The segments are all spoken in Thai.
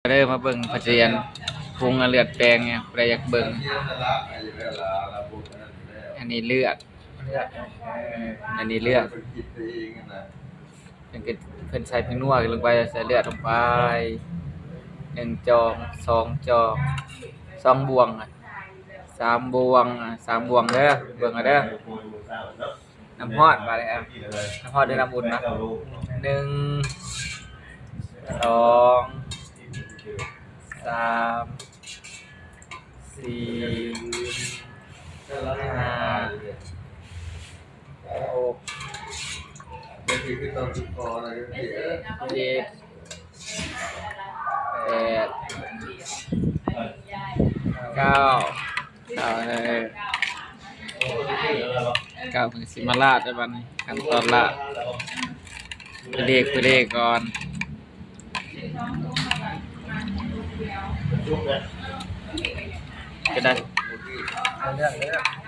เริ่มมาเบิ่งปัจจัยพุงเลือดแปลงเนี่ยใครอยากเบิ่งอันนี้เลือดอันนี้เลือดเป็นเพิ่นใส่เพิ่นนัวลงไปใส่เลือดลงไป1จอก2จอก2บวง3บวง3บวงเด้อเบิ่งเอาเด้อน้ำฮอดมาเลยครับน้ำฮอดด้วยน้ำอุ่นนะ1 2 3 4 5 6 7 8 9เลย9ถึงสิมาลาดได้บัดนี้ขั้นตอนละไปเลขก่อนก็ได้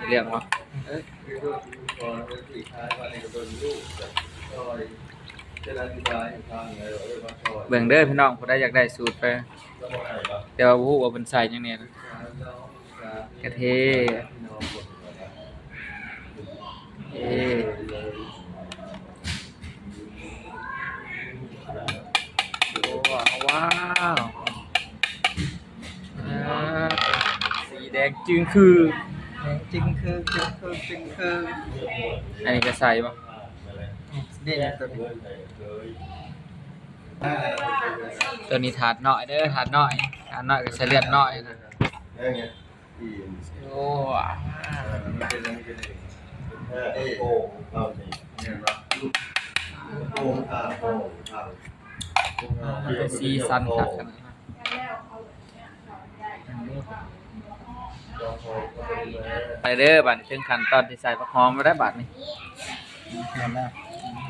เรื่องวะเบิ่งเด้อพี่น้องผู้ใดอยากได้สูตรไปแต่ว่าบ่ฮู้ว่าเพิ่นใส่หยังแหน่กระเทว้าวสีแดงจึงคืออันนี้จะใส่ป่ะตัวนี้ถาดหน่อยเด้อถาดหน่อยก็ใส่เลือดหน่อยนะโอ้เป็นสีสันคักขนาดนั้นไปเด้อบัดนี้ถึงขั้นตอนที่ใส่ผักหอมมาได้บัดนี้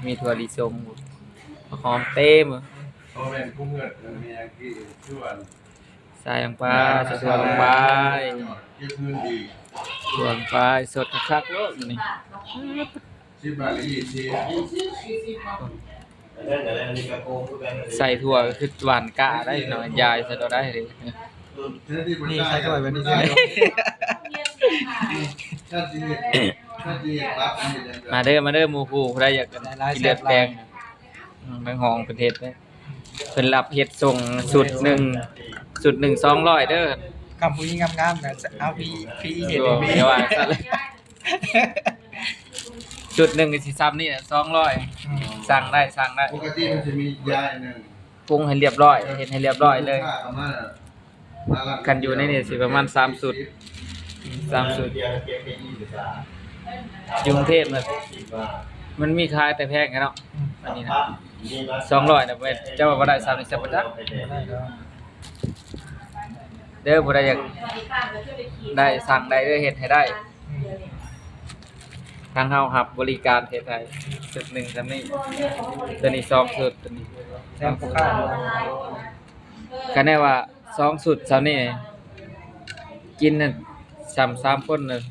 มีถั่วลิสงผักหอมเต็มใส่ลงไปถั่วลงไปสดคักๆโลดนี่ใส่ถั่วคือหวานกะได้หน่อยยายใส่เราได้เลยนี่ใส่ถ้วยแบบนี้ใช่มาเด้อหมู่คู่ใครอยากกินเลือดแดงแมงหองประเทศเด้อเพิ่นรับเฮ็ดส่งสุด1 200เด้อคำพูดงามๆนะเอาพี่เห็นมีว่าซั่นเลยจุด1ก็สิซ้ำนี่200สั่งได้ปกติมันจะมียาหนึ่งปรุงให้เรียบร้อยเฮ็ดให้เรียบร้อยเลยกันอยู่ในนี่สิประมาณ3สุดอยู่กรุงเทพน่ะมันมีขายแต่แพงกันเนาะอันนี้นะ200น่ะเว้ยเจ้าว่าบ่ได้3นี่จะบ่จักเด้อบ่ได้อยากได้สั่งได้เด้อเฮ็ดให้ได้ทางเฮารับบริการเฮ็ดให้สุด1ซำนี้ตัวนี้2สุดตัวนี้แซ่บข้าวก็แน่ว่า2สุดซำนี้กินน่ะ3คนน่ะ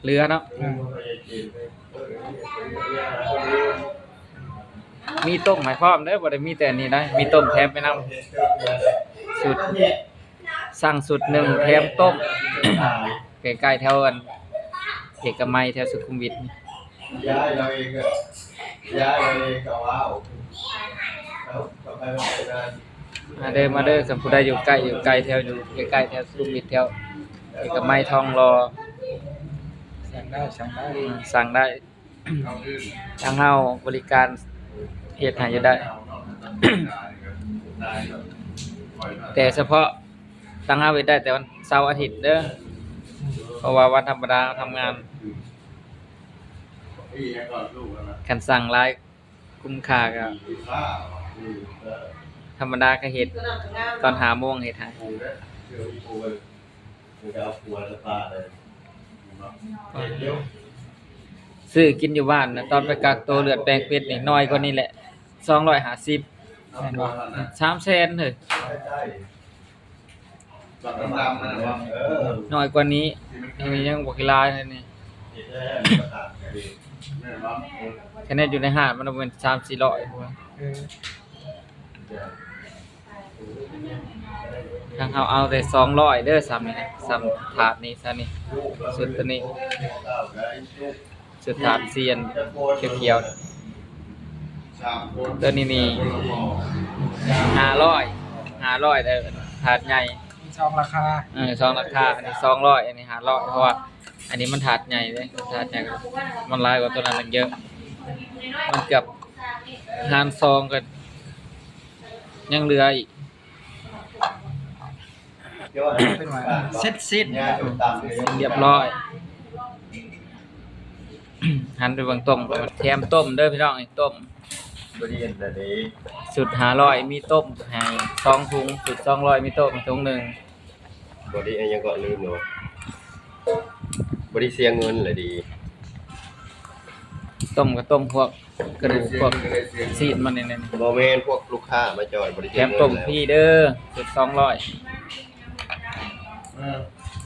เหลือเนาะมีต้มให้พร้อมเด้อบ่ได้มีแต่อันนี้นะมีต้มแถมไปนำสุดสั่งสุด1แถมต้มใกล้ๆแถวอันเอกมัยแถวสุขุมวิทย้ายเราเองก็ว้าวมาเด้อสมผู้ใดอยู่ใกล้แถวอยู่ใกล้ๆแถวสุขุมวิทแถวเอกมัยทองหล่อสั่งได้ทางเฮาบริการเฮ็ดให้อยู่ได้ แต่เฉพาะทางเฮาเฮ็ดได้แต่วันเสาร์อาทิตย์เด้อเพราะว่าวันธรรมดาทำงานคันสั่งหลายคุ้มค่าก็ธรรมดาก็เฮ็ดตอน5 โมงเฮ็ดให้ซื้อกินอยู่บ้านนะตอนไปกักตัวเลือดแปลงเป็ดนี่น้อยกว่านี้แหละ250แม่นบ่300,000เฮ้ยน้อยกว่านี้อันนี้ยังบ่กี่ลายเลยนี่คะแนนอยู่ในห้างมันเป็น3-400พุ่น ทางเขาเอาแต่200เด้อซ้ำนี่นะซ้ำถาดนี้ซะนี่สุดตัวนี้สุดถาดเซียนเขียวๆตัวนี้นี่500เด้อถาดใหญ่ มีซองราคา ซองราคาอันนี้200อันนี้500เพราะว่าอันนี้มันถาดใหญ่เด้ถาดใหญ่มันหลายกว่าตัวนั้นตั้งเยอะมันเกือบหารซองก็ยังเหลืออีก เป็นว่าเซ็ตซิด เรียบร้อย หันไปเบิ่งต้มก่อนแถมต้มเด้อพี่น้องนี่ต้ม บริเวณแต่นี้ สุด500มีต้มให้2ถุงสุด200มีต้มอีกถุงหนึง บริยังก็ลืมเนาะบริเสียเงินเลยดี ต้มก็ต้มพวกกระดูกพวกซีดมันนี่ โมเมนพวกลูกค้ามาจอยบริ แถ เสีย ม เงิน ต้ม แล้ว ฟรีเด้อสุด200